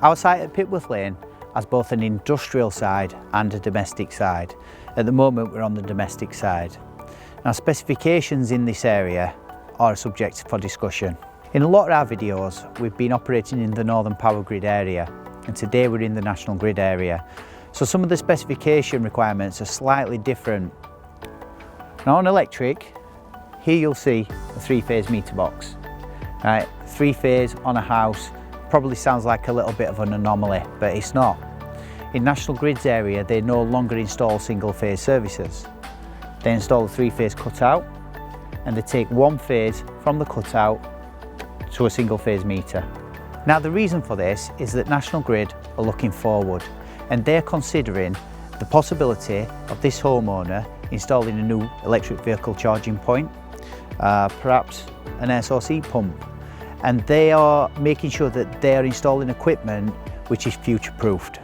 Our site at Pipworth Lane has both an industrial side and a domestic side. At the moment we're on the domestic side. Now specifications in this area are a subject for discussion. In a lot of our videos we've been operating in the Northern Powergrid area, and today we're in the National Grid area. So some of the specification requirements are slightly different. Now on electric, here you'll see a 3-phase meter box. Right, 3-phase on a house probably sounds like a little bit of an anomaly, but it's not. In National Grid's area, they no longer install single-phase services. They install a 3-phase cutout, and they take 1 phase from the cutout to a single-phase meter. Now the reason for this is that National Grid are looking forward, and they're considering the possibility of this homeowner installing a new electric vehicle charging point, perhaps an air source heat pump, and they are making sure that they are installing equipment which is future-proofed.